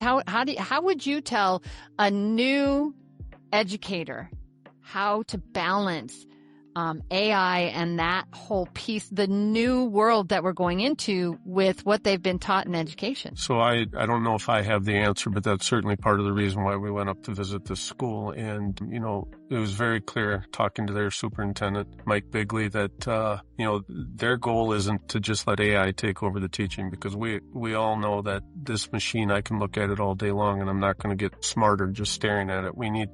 How would you tell a new educator how to balance AI and that whole piece, the new world that we're going into, with what they've been taught in education? So I don't know if I have the answer, but that's certainly part of the reason why we went up to visit this school. And, it was very clear talking to their superintendent, Mike Bigley, that, their goal isn't to just let AI take over the teaching, because we all know that this machine, I can look at it all day long and I'm not going to get smarter just staring at it. We need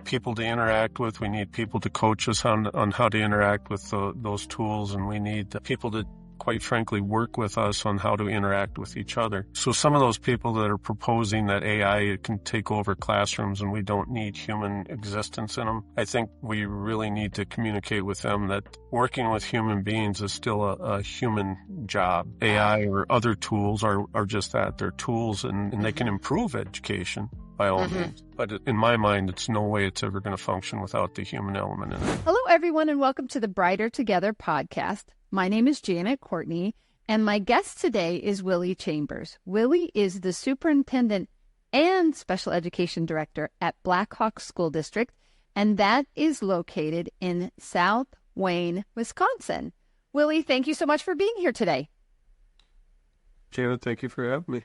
people to interact with. We need people to coach us on how to interact with those tools, and we need people to, quite frankly, work with us on how to interact with each other. So some of those people that are proposing that AI can take over classrooms and we don't need human existence in them, I think we really need to communicate with them that working with human beings is still a human job. AI or other tools are just that. They're tools, and they can improve education by all means. But in my mind, it's no way it's ever going to function without the human element in it. Hello, everyone, and welcome to the Brighter Together podcast. My name is Janet Courtney, and my guest today is Willy Chambers. Willy is the superintendent and special education director at Blackhawk School District, and that is located in South Wayne, Wisconsin. Willy, thank you so much for being here today. Janet, thank you for having me.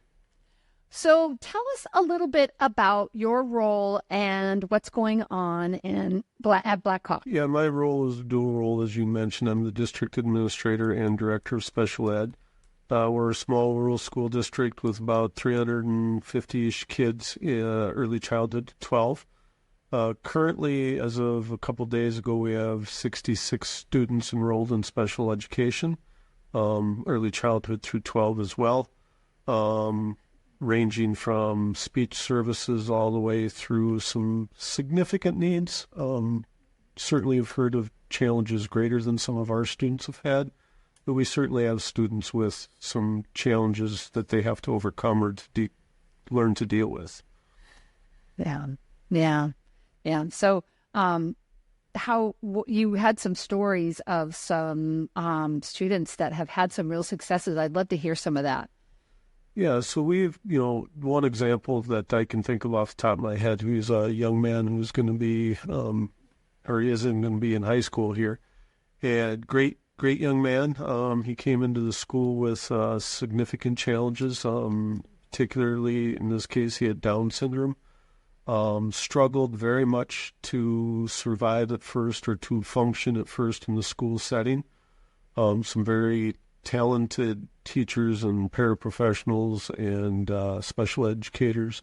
So tell us a little bit about your role and what's going on at Blackhawk. Yeah, my role is a dual role, as you mentioned. I'm the district administrator and director of special ed. We're a small rural school district with about 350-ish kids, early childhood to 12. Currently, as of a couple days ago, we have 66 students enrolled in special education, early childhood through 12 as well. Ranging from speech services all the way through some significant needs. Certainly have heard of challenges greater than some of our students have had, but we certainly have students with some challenges that they have to overcome or to learn to deal with. Yeah. So how you had some stories of some students that have had some real successes. I'd love to hear some of that. Yeah, so we've, one example that I can think of off the top of my head, who's a young man who's going to be, or he isn't going to be in high school here. And great young man. He came into the school with significant challenges, particularly in this case, he had Down syndrome. Struggled very much to survive at first or to function at first in the school setting. Some very talented teachers and paraprofessionals and special educators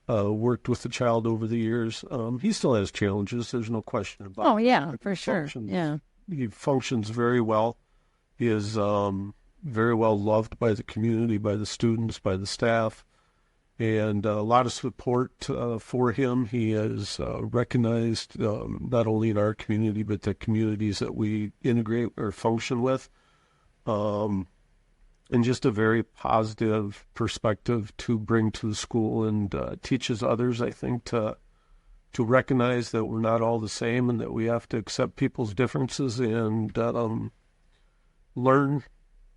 worked with the child over the years. He still has challenges. There's no question about it. Oh, yeah, for sure. Yeah. He functions very well. He is very well loved by the community, by the students, by the staff, and a lot of support for him. He is recognized not only in our community, but the communities that we integrate or function with. And just a very positive perspective to bring to the school, and teaches others, I think, to recognize that we're not all the same and that we have to accept people's differences and learn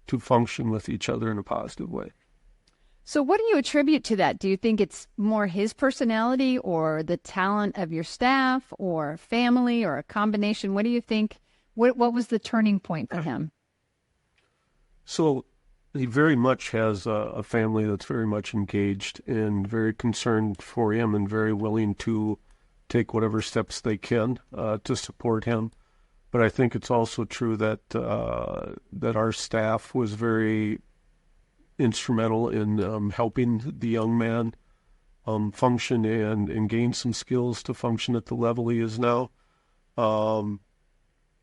to function with each other in a positive way. So what do you attribute to that? Do you think it's more his personality or the talent of your staff or family or a combination? What do you think? What was the turning point for him? So he very much has a family that's very much engaged and very concerned for him and very willing to take whatever steps they can to support him. But I think it's also true that that our staff was very instrumental in helping the young man function and gain some skills to function at the level he is now.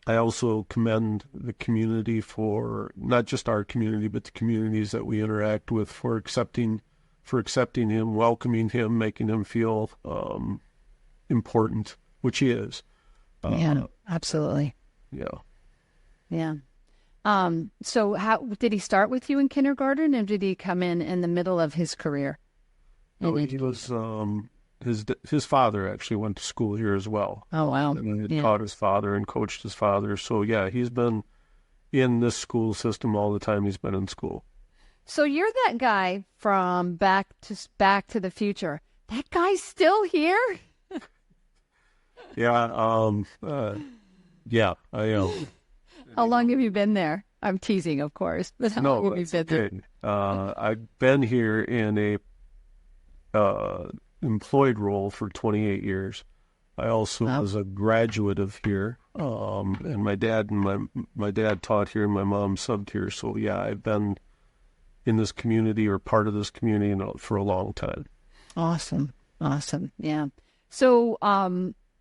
I also commend the community for, not just our community, but the communities that we interact with for accepting him, welcoming him, making him feel important, which he is. Yeah, absolutely. Yeah. So how did he start with you in kindergarten, or did he come in the middle of his career? No, he was, his father actually went to school here as well. Oh, wow. And he taught his father and coached his father. So, yeah, he's been in this school system all the time he's been in school. So you're that guy from Back to the Future. That guy's still here? Yeah, yeah, I am. How long have you been there? I'm teasing, of course, but how long have you been there? I've been here in a employed role for 28 years. I also was a graduate of here, and my dad taught here, and my mom subbed here. So yeah, I've been in this community or part of this community for a long time. Awesome, yeah. So,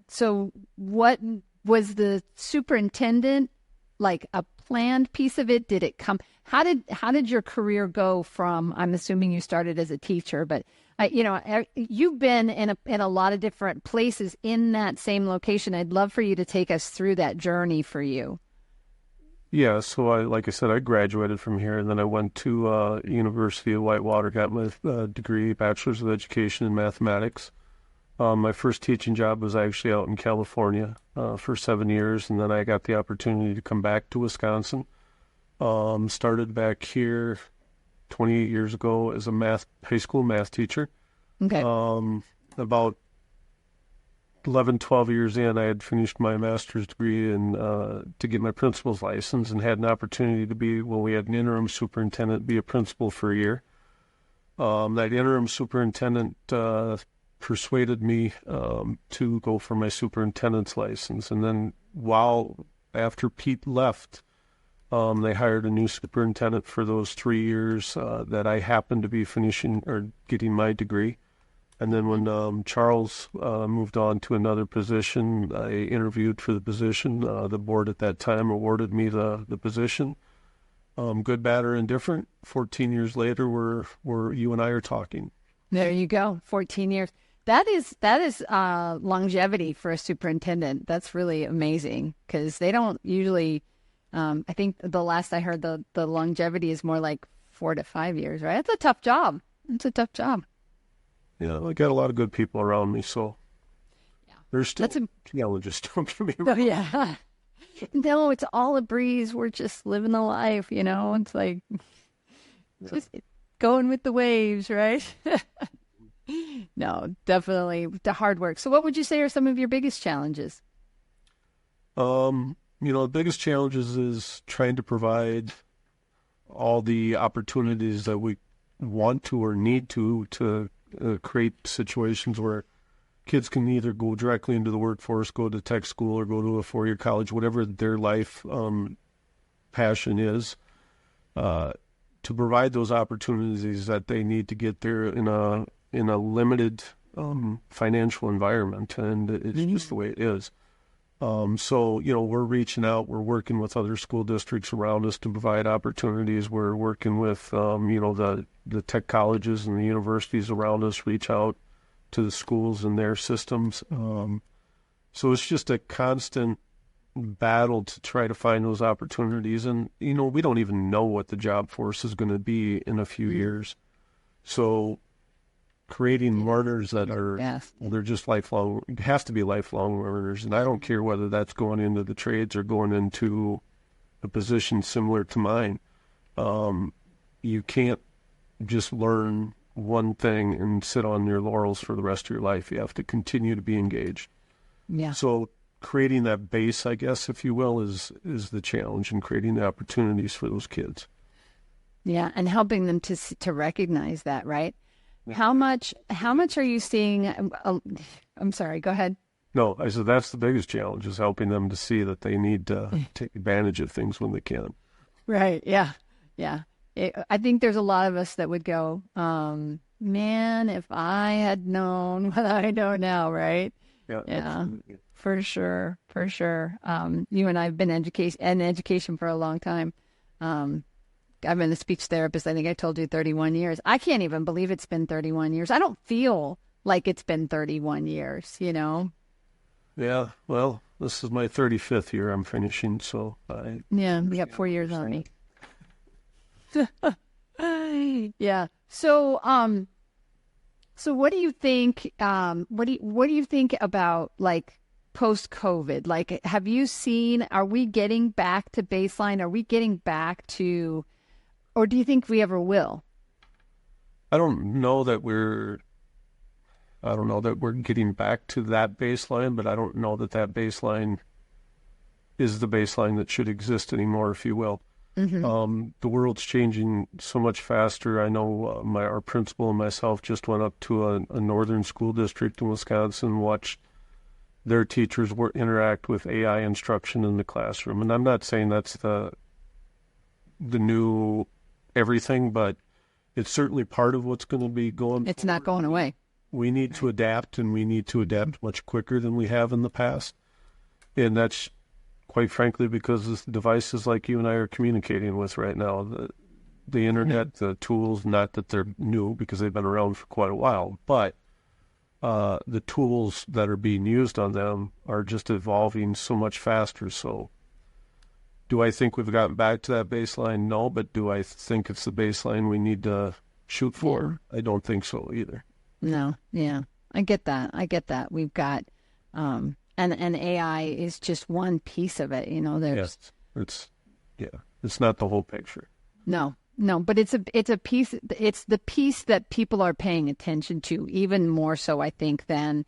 so what was the superintendent like a planned piece of it? Did it come? How did your career go from? I'm assuming you started as a teacher, but you've been in a lot of different places in that same location. I'd love for you to take us through that journey for you. Yeah, so like I said, I graduated from here, and then I went to University of Whitewater, got my degree, Bachelor's of Education in Mathematics. My first teaching job was actually out in California for 7 years, and then I got the opportunity to come back to Wisconsin. Started back here 28 years ago as a high school math teacher. Okay. About 11, 12 years in, I had finished my master's degree and to get my principal's license, and had an opportunity to we had an interim superintendent, be a principal for a year. That interim superintendent persuaded me to go for my superintendent's license. And then after Pete left, they hired a new superintendent for those 3 years that I happened to be finishing or getting my degree. And then when Charles moved on to another position, I interviewed for the position. The board at that time awarded me the position. Good, bad, or indifferent. 14 years later, we're you and I are talking. There you go. 14 years. That is longevity for a superintendent. That's really amazing, because they don't usually. I think the last I heard, the longevity is more like 4 to 5 years, right? It's a tough job. It's a tough job. Yeah, I got a lot of good people around me, so there's still challenges. Don't get me wrong. Oh, yeah. No, it's all a breeze. We're just living the life, It's like just going with the waves, right? No, definitely the hard work. So what would you say are some of your biggest challenges? The biggest challenges is trying to provide all the opportunities that we want to or need to create situations where kids can either go directly into the workforce, go to tech school, or go to a four-year college, whatever their life passion is, to provide those opportunities that they need to get there in a limited financial environment, and it's just the way it is. So we're reaching out, we're working with other school districts around us to provide opportunities. We're working with, the tech colleges and the universities around us, reach out to the schools and their systems. So it's just a constant battle to try to find those opportunities. And, we don't even know what the job force is going to be in a few years. So creating learners that are, they're just lifelong, it has to be lifelong learners. And I don't care whether that's going into the trades or going into a position similar to mine. You can't just learn one thing and sit on your laurels for the rest of your life. You have to continue to be engaged. Yeah. So creating that base, I guess, if you will, is the challenge, and creating the opportunities for those kids. Yeah, and helping them to recognize that, right? How much are you seeing? I'm sorry, go ahead. No, I said that's the biggest challenge, is helping them to see that they need to take advantage of things when they can. Right, yeah. I think there's a lot of us that would go, man, if I had known what I know now, right? Yeah, absolutely. For sure. You and I have been in education for a long time. I've been a speech therapist, I think I told you, 31 years. I can't even believe it's been 31 years. I don't feel like it's been 31 years, Yeah, well, this is my 35th year I'm finishing, so you got 4 years on me. Yeah. So what do you think, what do you think about, like, post-COVID? Like, have you seen, are we getting back to baseline? Are we getting back to Or do you think we ever will? I don't know that we're getting back to that baseline, but I don't know that that baseline is the baseline that should exist anymore, if you will. The world's changing so much faster. I know our principal and myself just went up to a northern school district in Wisconsin and watched their teachers interact with AI instruction in the classroom. And I'm not saying that's the new everything, but it's certainly part of what's going to be going. It's not going away. We need to adapt, and we need to adapt much quicker than we have in the past. And that's quite frankly because the devices like you and I are communicating with right now, the internet, the tools, not that they're new because they've been around for quite a while, but the tools that are being used on them are just evolving so much faster. So do I think we've gotten back to that baseline? No, but do I think it's the baseline we need to shoot for? I don't think so either. No, yeah. I get that. We've got, and AI is just one piece of it. There's... Yes, it's not the whole picture. No, but it's a piece. It's the piece that people are paying attention to even more so, I think, than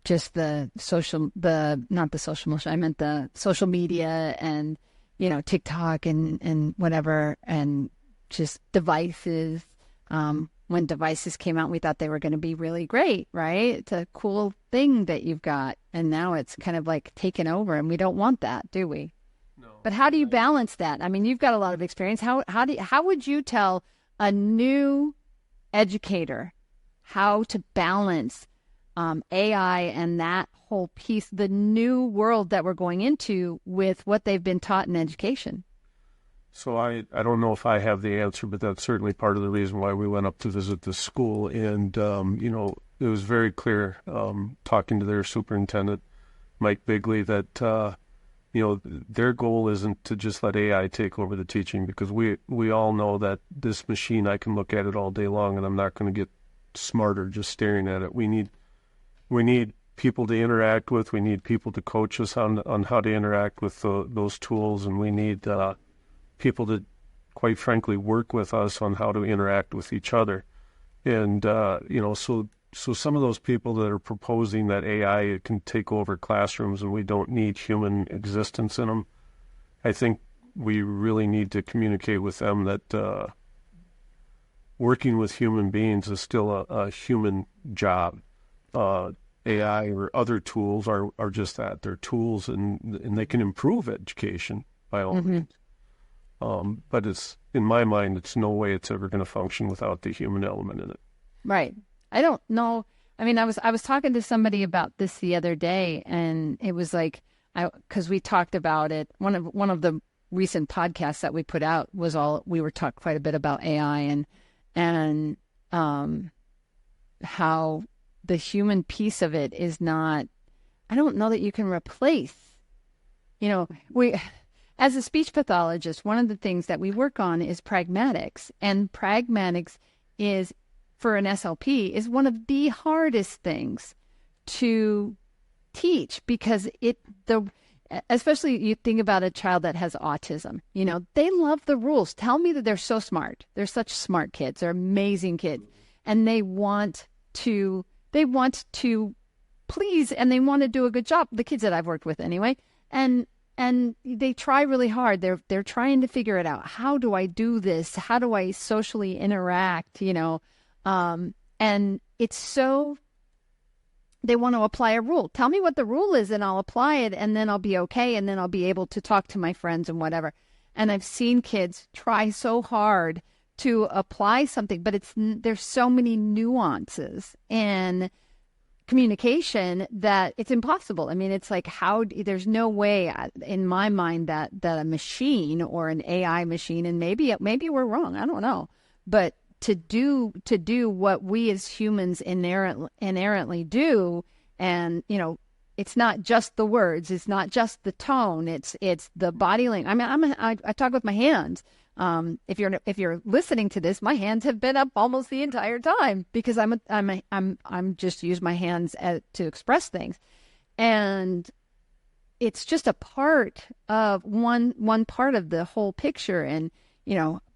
just not the social motion. I meant the social media and TikTok and whatever, and just devices. When devices came out, we thought they were going to be really great, right? It's a cool thing that you've got, and now it's kind of like taken over, and we don't want that, do we? No. But how do you balance that? I mean, you've got a lot of experience. How would you tell a new educator how to balance AI and that whole piece, the new world that we're going into, with what they've been taught in education? So I don't know if I have the answer, but that's certainly part of the reason why we went up to visit the school. And, it was very clear talking to their superintendent, Mike Bigley, that, their goal isn't to just let AI take over the teaching, because we all know that this machine, I can look at it all day long and I'm not going to get smarter just staring at it. We need people to interact with. We need people to coach us on how to interact with those tools, and we need people to, quite frankly, work with us on how to interact with each other. And, so some of those people that are proposing that AI can take over classrooms and we don't need human existence in them, I think we really need to communicate with them that working with human beings is still a human job. AI or other tools are just that. They're tools, and they can improve education by all means. But in my mind, it's no way it's ever going to function without the human element in it. Right. I don't know. I mean, I was talking to somebody about this the other day, and it was like, because we talked about it. One of the recent podcasts that we put out was we were talking quite a bit about AI and how the human piece of it is not. I don't know that you can replace. As a speech pathologist, one of the things that we work on is pragmatics. And pragmatics is, for an SLP, is one of the hardest things to teach, because especially you think about a child that has autism, they love the rules. Tell me that they're so smart. They're such smart kids. They're amazing kids. And they want to please, and they want to do a good job. The kids that I've worked with anyway. And they try really hard. They're trying to figure it out. How do I do this? How do I socially interact? And it's so, they want to apply a rule. Tell me what the rule is and I'll apply it, and then I'll be okay, and then I'll be able to talk to my friends and whatever. And I've seen kids try so hard to apply something, but there's so many nuances and communication that it's impossible. I mean, it's like, there's no way in my mind that a machine or an AI machine, and maybe we're wrong, I don't know, but to do what we as humans inherently do, and it's not just the words, it's not just the tone, it's the body language. I mean, I talk with my hands. If you're listening to this, my hands have been up almost the entire time, because I'm just use my hands to express things, and it's just a part of one part of the whole picture. And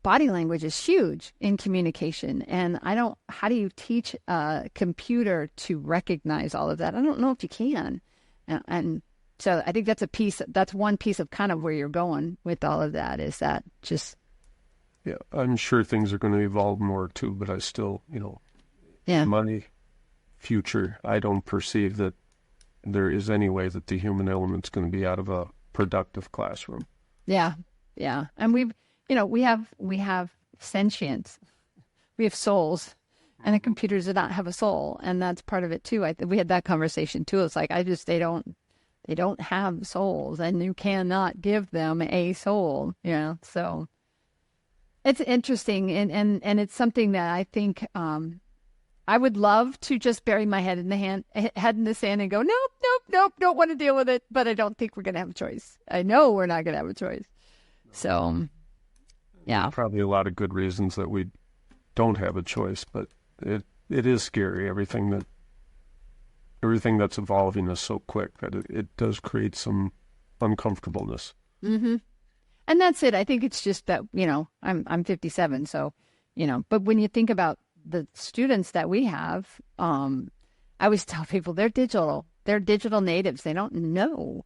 body language is huge in communication. And how do you teach a computer to recognize all of that? I don't know if you can. And so I think that's one piece of kind of where you're going with all of that, is that just. Yeah, I'm sure things are going to evolve more too, but I still, money, future, I don't perceive that there is any way that the human element's going to be out of a productive classroom. Yeah. Yeah. And we have sentience. We have souls, and the computers do not have a soul. And that's part of it too. We had that conversation too. It's like, they don't have souls, and you cannot give them a soul, so it's interesting. And it's something that I think, I would love to just bury my head in the sand and go, nope, don't want to deal with it. But I don't think we're going to have a choice. I know we're not going to have a choice. So, yeah. Probably a lot of good reasons that we don't have a choice, but it is scary. Everything that's evolving is so quick that it does create some uncomfortableness. Mm-hmm. And that's it. I think it's just that, I'm 57. So, but when you think about the students that we have, I always tell people they're digital natives. They don't know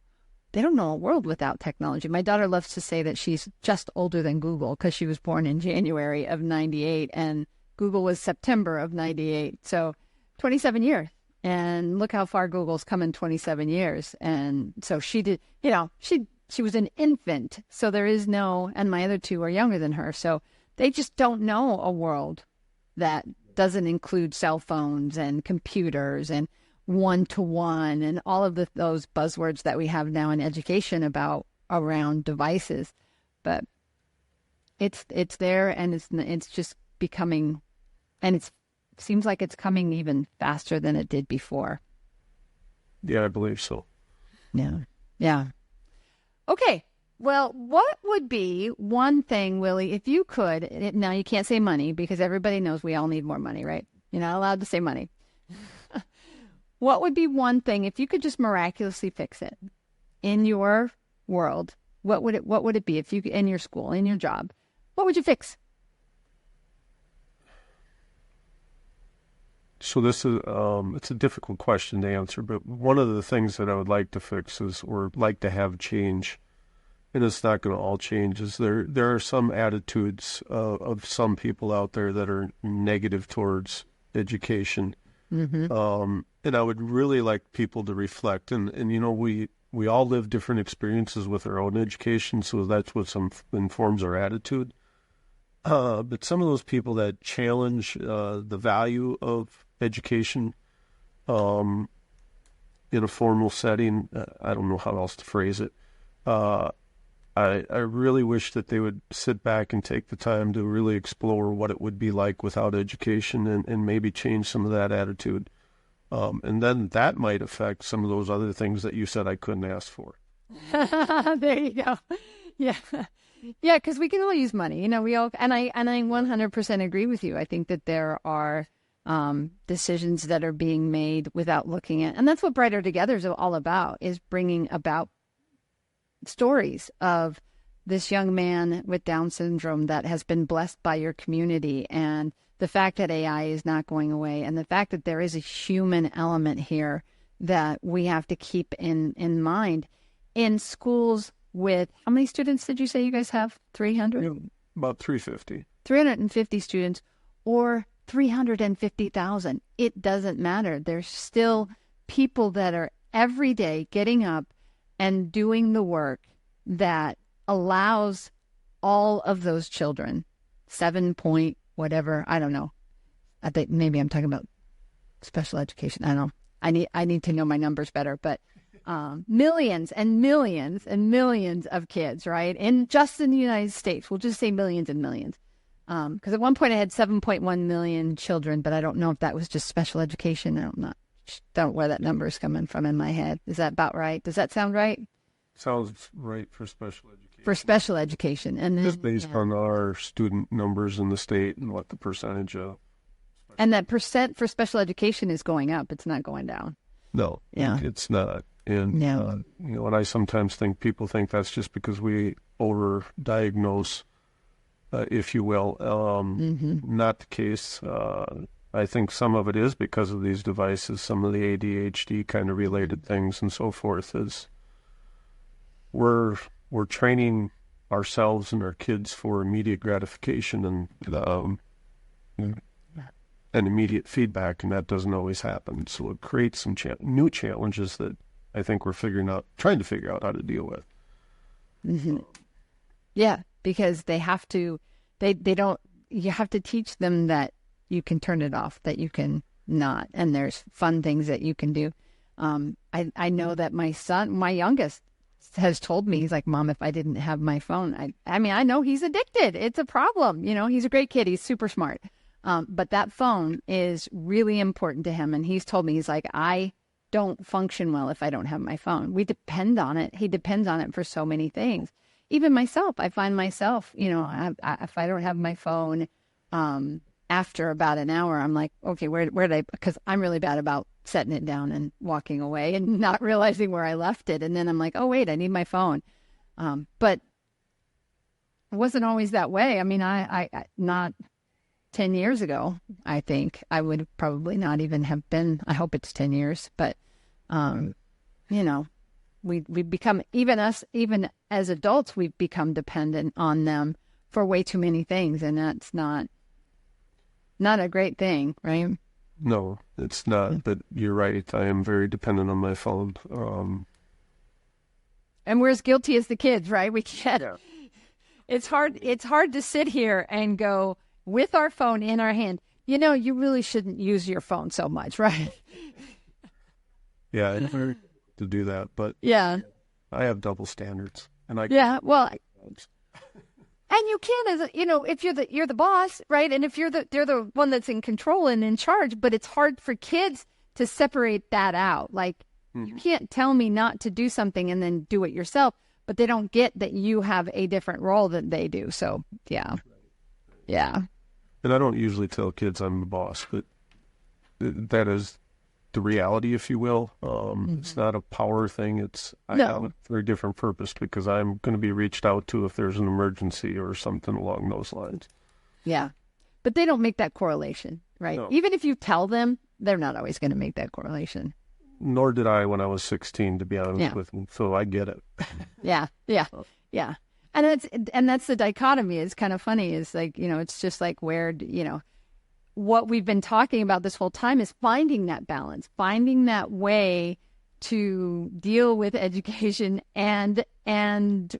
a world without technology. My daughter loves to say that she's just older than Google because she was born in January of 98 and Google was September of 98. So 27 years. And look how far Google's come in 27 years. And so she did, she was an infant. So there is and my other two are younger than her. So they just don't know a world that doesn't include cell phones and computers and one-to-one and all of those buzzwords that we have now in education around devices. But it's there, and it's just becoming, and it seems like it's coming even faster than it did before. Yeah, I believe so. Yeah. Okay. Well, what would be one thing, Willy, if you could, now you can't say money because everybody knows we all need more money, right? You're not allowed to say money. What would be one thing, if you could just miraculously fix it in your world, what would it be if you, in your school, in your job, what would you fix? So this is, it's a difficult question to answer, but one of the things that I would like to fix or like to have change, and it's not going to all change, is there are some attitudes of some people out there that are negative towards education. Mm-hmm. And I would really like people to reflect. And we all live different experiences with our own education, so that's what informs our attitude. But some of those people that challenge the value of education in a formal setting, I don't know how else to phrase it, I really wish that they would sit back and take the time to really explore what it would be like without education and maybe change some of that attitude. And then that might affect some of those other things that you said I couldn't ask for. There you go. Yeah. Yeah, because we can all use money. We all, and I 100% agree with you. I think that there are decisions that are being made without looking at, and that's what Brighter Together is all about, is bringing about stories of this young man with Down syndrome that has been blessed by your community, and the fact that AI is not going away, and the fact that there is a human element here that we have to keep in mind. In schools with, how many students did you say you guys have? 300? About 350. 350 students or 350,000. It doesn't matter. There's still people that are every day getting up and doing the work that allows all of those children, 7 point whatever, I don't know. I think maybe I'm talking about special education. I don't know. I need to know my numbers better, but millions and millions and millions of kids, right? And just in the United States, we'll just say millions and millions. Because at one point I had 7.1 million children, but I don't know if that was just special education. I don't know where that number is coming from in my head. Is that about right? Does that sound right? Sounds right for special education. For special education. And then, just based on our student numbers in the state and what the percentage of. And that percent for special education is going up. It's not going down. No, it's not. And, and I sometimes think people think that's just because we overdiagnose if you will. Not the case. I think some of it is because of these devices, some of the ADHD kind of related things and so forth. Is we're training ourselves and our kids for immediate gratification and immediate feedback, and that doesn't always happen. So it creates some new challenges that I think we're trying to figure out how to deal with. Yeah, because they have to, you have to teach them that you can turn it off, that you can not, and there's fun things that you can do. I know that my son, my youngest, has told me, he's like, Mom, if I didn't have my phone, I know he's addicted. It's a problem. He's a great kid. He's super smart. But that phone is really important to him. And he's told me, he's like, I don't function well if I don't have my phone. We depend on it. He depends on it for so many things. Even myself, I find myself, if I don't have my phone, after about an hour, I'm like, okay, where did I, because I'm really bad about setting it down and walking away and not realizing where I left it. And then I'm like, oh, wait, I need my phone. But it wasn't always that way. I mean, I not 10 years ago, I think I would probably not even have been, I hope it's 10 years, but, we become, even as adults, we've become dependent on them for way too many things. And that's not a great thing, right? No, it's not. But you're right. I am very dependent on my phone. And we're as guilty as the kids, right? We can't. Yeah. It's hard to sit here and go with our phone in our hand. You really shouldn't use your phone so much, right? Yeah, it's hard to do that, but yeah, I have double standards, and And you can, if you're the boss, right? And if they're the one that's in control and in charge, but it's hard for kids to separate that out. Like, you can't tell me not to do something and then do it yourself, but they don't get that you have a different role than they do. So, yeah. Yeah. And I don't usually tell kids I'm the boss, but that is the reality, if you will. It's not a power thing. I have a very different purpose because I'm going to be reached out to if there's an emergency or something along those lines. Yeah. But they don't make that correlation, right? No. Even if you tell them, they're not always going to make that correlation. Nor did I when I was 16, to be honest with them. So I get it. Yeah. And that's the dichotomy. It's kind of funny. It's like, it's just like where, what we've been talking about this whole time is finding that balance, finding that way to deal with education and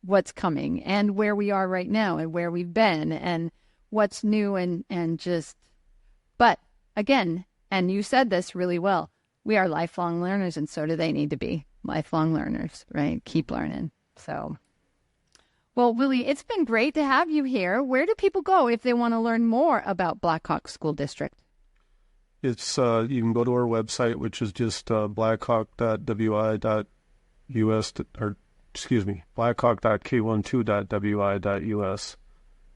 what's coming and where we are right now and where we've been and what's new and just, but again, and you said this really well, we are lifelong learners, and so do they need to be lifelong learners, right? Keep learning. So, well, Willy, it's been great to have you here. Where do people go if they want to learn more about Blackhawk School District? It's you can go to our website, which is just blackhawk.k12.wi.us,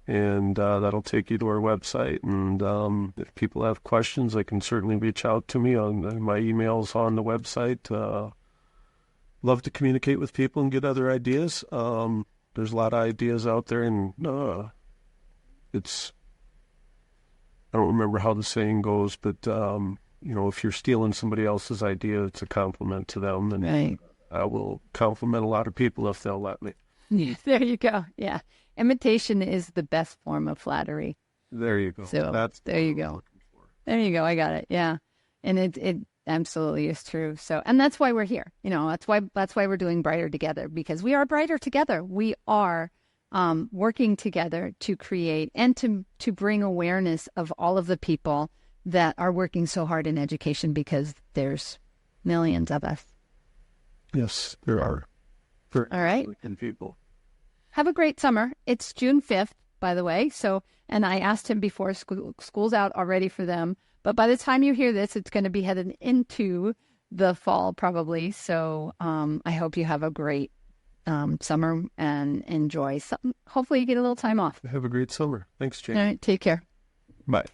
and that'll take you to our website. And if people have questions, they can certainly reach out to me on my emails on the website. Love to communicate with people and get other ideas. There's a lot of ideas out there, and I don't remember how the saying goes, but, if you're stealing somebody else's idea, it's a compliment to them. And right. I will compliment a lot of people if they'll let me. Yeah, there you go. Yeah. Imitation is the best form of flattery. There you go. So there you go. There you go. I got it. Yeah. And it absolutely is true. So, and that's why we're here. That's why we're doing Brighter Together, because we are brighter together. We are working together to create and to bring awareness of all of the people that are working so hard in education, because there's millions of us. Yes, there are. All right. People. Have a great summer. It's June 5th, by the way. So, and I asked him before school's out already for them. But by the time you hear this, it's going to be headed into the fall probably. So I hope you have a great summer and enjoy something. Hopefully you get a little time off. Have a great summer. Thanks, Jane. All right. Take care. Bye.